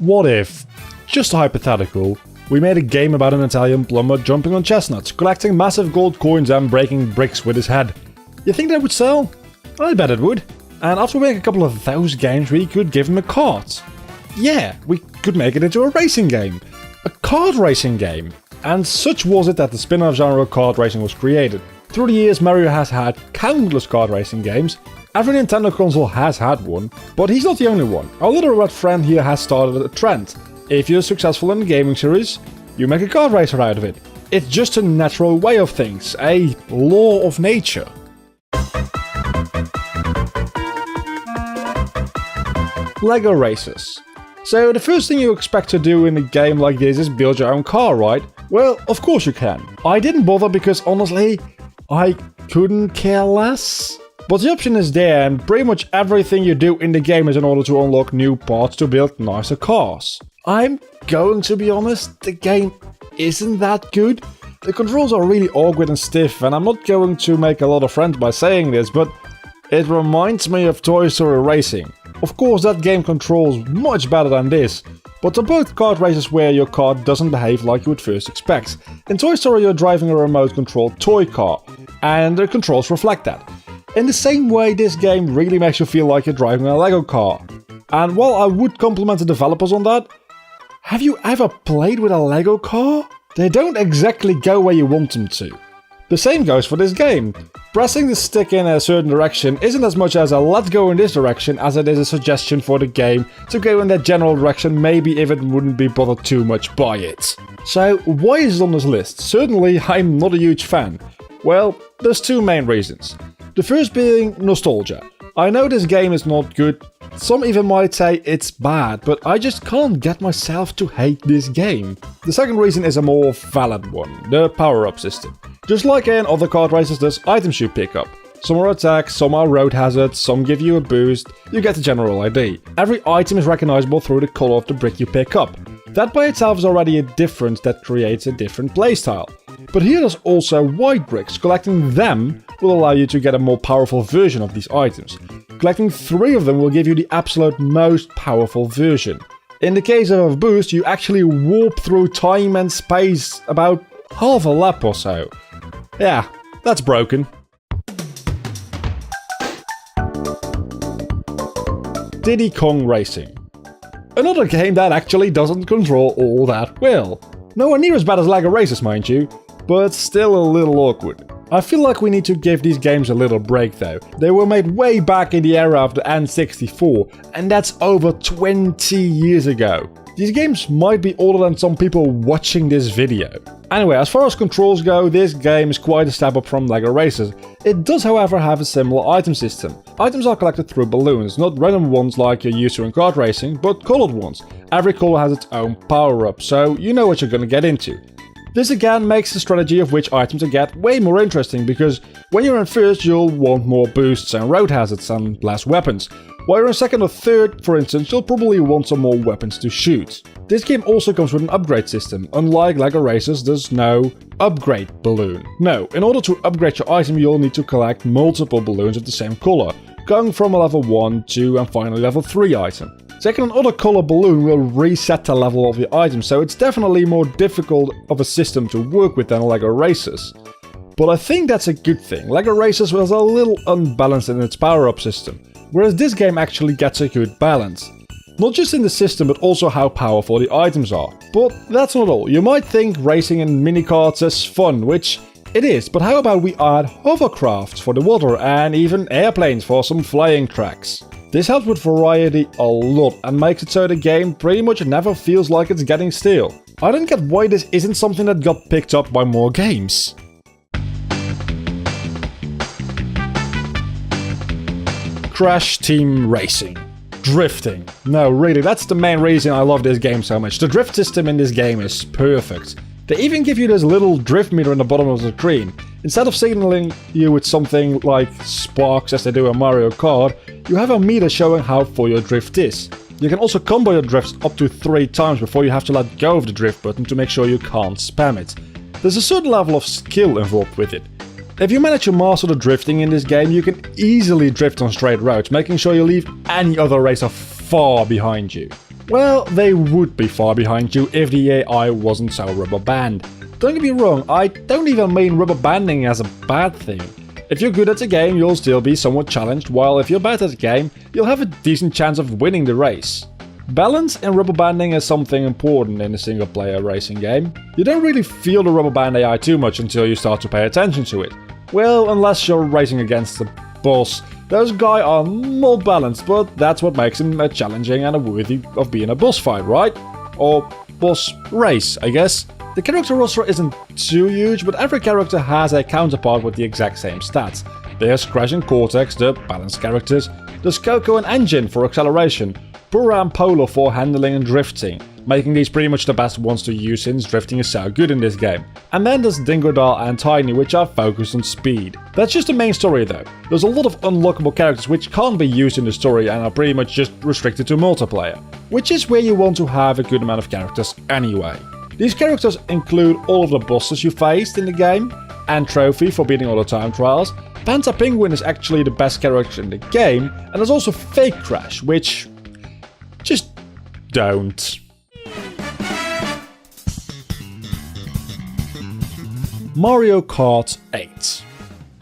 What if, just hypothetical, we made a game about an Italian plumber jumping on chestnuts, collecting massive gold coins and breaking bricks with his head? You think that would sell? I bet it would. And after we make a couple of those games, we could give him a kart. Yeah, we could make it into a racing game. A kart racing game. And such was it that the spin-off genre kart racing was created. Through the years, Mario has had countless kart racing games. Every Nintendo console has had one, but he's not the only one. Our little red friend here has started a trend. If you're successful in the gaming series, you make a kart racer out of it. It's just a natural way of things, a law of nature. Lego races. So the first thing you expect to do in a game like this is build your own car, right? Well, of course you can. I didn't bother because honestly, I couldn't care less. But the option is there, and pretty much everything you do in the game is in order to unlock new parts to build nicer cars. I'm going to be honest, the game isn't that good. The controls are really awkward and stiff, and I'm not going to make a lot of friends by saying this, but it reminds me of Toy Story Racing. Of course, that game controls much better than this, but they're both kart races where your car doesn't behave like you would first expect. In Toy Story, you're driving a remote-controlled toy car, and the controls reflect that. In the same way, this game really makes you feel like you're driving a Lego car. And while I would compliment the developers on that, have you ever played with a Lego car? They don't exactly go where you want them to. The same goes for this game. Pressing the stick in a certain direction isn't as much as a let's go in this direction as it is a suggestion for the game to go in that general direction, maybe if it wouldn't be bothered too much by it. So why is it on this list? Certainly I'm not a huge fan. Well, there's two main reasons. The first being nostalgia. I know this game is not good, some even might say it's bad, but I just can't get myself to hate this game. The second reason is a more valid one, the power-up system. Just like in other kart races, there's items you pick up. Some are attacks, some are road hazards, some give you a boost, you get the general idea. Every item is recognizable through the color of the brick you pick up. That by itself is already a difference that creates a different playstyle. But here there's also white bricks. Collecting them will allow you to get a more powerful version of these items. Collecting 3 of them will give you the absolute most powerful version. In the case of a boost, you actually warp through time and space about half a lap or so. Yeah, that's broken. Diddy Kong Racing. Another game that actually doesn't control all that well. Nowhere near as bad as Lego Races, mind you, but still a little awkward. I feel like we need to give these games a little break though. They were made way back in the era of the N64, and that's over 20 years ago. These games might be older than some people watching this video. Anyway, as far as controls go, this game is quite a step up from Lego Racers. It does however have a similar item system. Items are collected through balloons, not random ones like you're used to in kart racing, but colored ones. Every color has its own power-up, so you know what you're gonna get into. This again makes the strategy of which items to get way more interesting, because when you're in first you'll want more boosts and road hazards and less weapons. While you're in second or third, for instance, you'll probably want some more weapons to shoot. This game also comes with an upgrade system. Unlike Lego Racers, there's no upgrade balloon. No, in order to upgrade your item you'll need to collect multiple balloons of the same color, going from a level 1, 2 and finally level 3 item. Taking another color balloon will reset the level of your item, so it's definitely more difficult of a system to work with than Lego Racers. But I think that's a good thing. Lego Racers was a little unbalanced in its power-up system, whereas this game actually gets a good balance. Not just in the system, but also how powerful the items are. But that's not all. You might think racing in mini-karts is fun, which it is, but how about we add hovercrafts for the water and even airplanes for some flying tracks? This helps with variety a lot and makes it so the game pretty much never feels like it's getting stale. I don't get why this isn't something that got picked up by more games. Crash Team Racing. Drifting. No, really, that's the main reason I love this game so much. The drift system in this game is perfect. They even give you this little drift meter in the bottom of the screen. Instead of signaling you with something like sparks as they do in Mario Kart, you have a meter showing how full your drift is. You can also combo your drifts up to 3 times before you have to let go of the drift button to make sure you can't spam it. There's a certain level of skill involved with it. If you manage to master the drifting in this game, you can easily drift on straight roads, making sure you leave any other racer far behind you. Well, they would be far behind you if the AI wasn't so rubber band. Don't get me wrong, I don't even mean rubber banding as a bad thing. If you're good at the game, you'll still be somewhat challenged, while if you're bad at the game, you'll have a decent chance of winning the race. Balance in rubber banding is something important in a single player racing game. You don't really feel the rubber band AI too much until you start to pay attention to it. Well, unless you're racing against the boss. Those guys are not balanced, but that's what makes him challenging and worthy of being a boss fight, right? Or boss race, I guess. The character roster isn't too huge, but every character has a counterpart with the exact same stats. There's Crash and Cortex, the balanced characters. There's Coco and Engine for acceleration. Burra and Polo for handling and drifting, making these pretty much the best ones to use since drifting is so good in this game. And then there's Dingodile and Tiny, which are focused on speed. That's just the main story though. There's a lot of unlockable characters which can't be used in the story and are pretty much just restricted to multiplayer, which is where you want to have a good amount of characters anyway. These characters include all of the bosses you faced in the game, and Trophy for beating all the time trials. Panta Penguin is actually the best character in the game, and there's also Fake Crash, which... just don't. Mario Kart 8.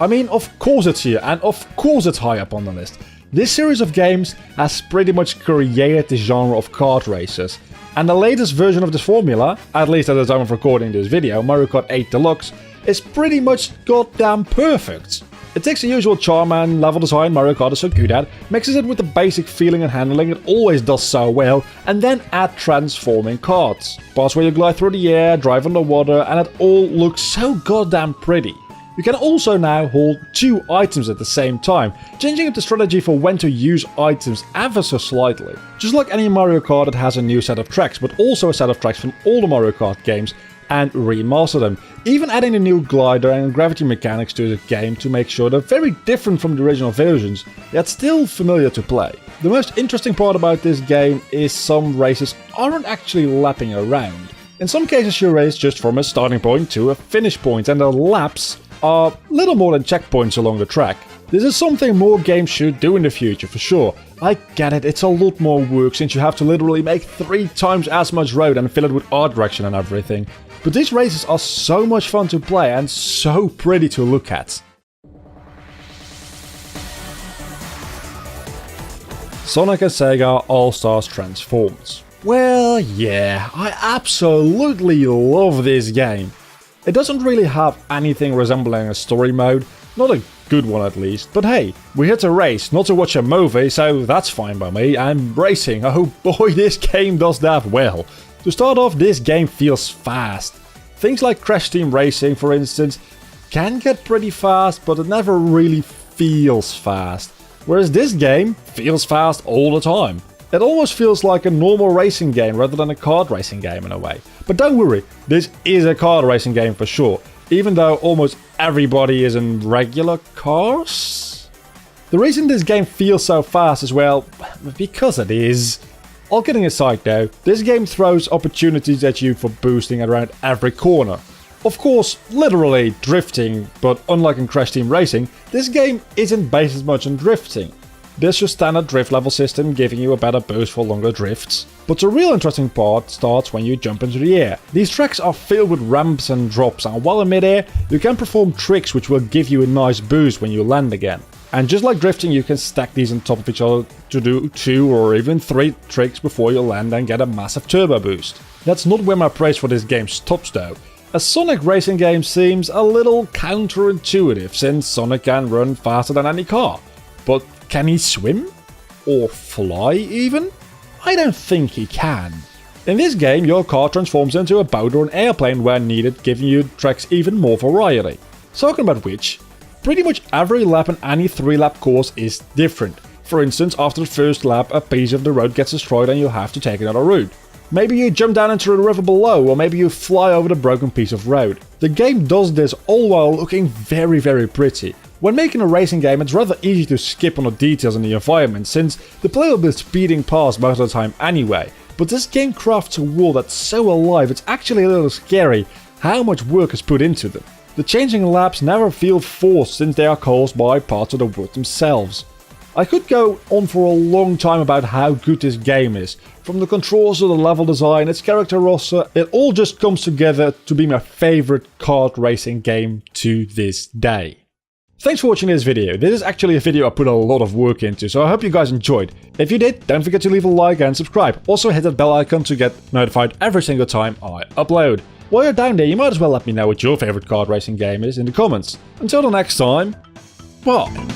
I mean, of course it's here, and of course it's high up on the list. This series of games has pretty much created the genre of kart races, and the latest version of this formula, at least at the time of recording this video, Mario Kart 8 Deluxe, is pretty much goddamn perfect. It takes the usual charm and level design Mario Kart is so good at, mixes it with the basic feeling and handling it always does so well, and then add transforming karts. Parts where you glide through the air, drive underwater, and it all looks so goddamn pretty. You can also now hold 2 items at the same time, changing up the strategy for when to use items ever so slightly. Just like any Mario Kart, it has a new set of tracks, but also a set of tracks from all the Mario Kart games, and remaster them, even adding a new glider and gravity mechanics to the game to make sure they're very different from the original versions, yet still familiar to play. The most interesting part about this game is some races aren't actually lapping around. In some cases you race just from a starting point to a finish point, and the laps are little more than checkpoints along the track. This is something more games should do in the future for sure. I get it, it's a lot more work since you have to literally make 3 times as much road and fill it with art direction and everything. But these races are so much fun to play and so pretty to look at. Sonic and Sega All-Stars Transformed. Well, yeah, I absolutely love this game. It doesn't really have anything resembling a story mode, not a good one at least, but hey, we're here to race, not to watch a movie, so that's fine by me, and racing, oh boy, this game does that well. To start off, this game feels fast. Things like Crash Team Racing, for instance, can get pretty fast, but it never really feels fast. Whereas this game feels fast all the time. It almost feels like a normal racing game rather than a kart racing game in a way. But don't worry, this is a kart racing game for sure, even though almost everybody is in regular cars. The reason this game feels so fast is, well, because it is. All kidding aside though, this game throws opportunities at you for boosting around every corner. Of course, literally drifting, but unlike in Crash Team Racing, this game isn't based as much on drifting. There's your standard drift level system giving you a better boost for longer drifts. But the real interesting part starts when you jump into the air. These tracks are filled with ramps and drops, and while in midair, you can perform tricks which will give you a nice boost when you land again. And just like drifting, you can stack these on top of each other to do 2 or even 3 tricks before you land and get a massive turbo boost. That's not where my praise for this game stops though. A Sonic racing game seems a little counterintuitive since Sonic can run faster than any car. But can he swim? Or fly even? I don't think he can. In this game, your car transforms into a boat or an airplane where needed, giving you tracks even more variety. Talking about which, pretty much every lap in any 3-lap course is different. For instance, after the first lap, a piece of the road gets destroyed and you have to take another route. Maybe you jump down into the river below, or maybe you fly over the broken piece of road. The game does this all while looking very, very pretty. When making a racing game, it's rather easy to skip on the details in the environment, since the player will be speeding past most of the time anyway. But this game crafts a world that's so alive, it's actually a little scary how much work is put into them. The changing laps never feel forced since they are caused by parts of the world themselves. I could go on for a long time about how good this game is. From the controls to the level design, its character roster, it all just comes together to be my favorite kart racing game to this day. Thanks for watching this video. This is actually a video I put a lot of work into, so I hope you guys enjoyed. If you did, don't forget to leave a like and subscribe. Also hit that bell icon to get notified every single time I upload. While you're down there, you might as well let me know what your favorite kart racing game is in the comments. Until the next time, bye.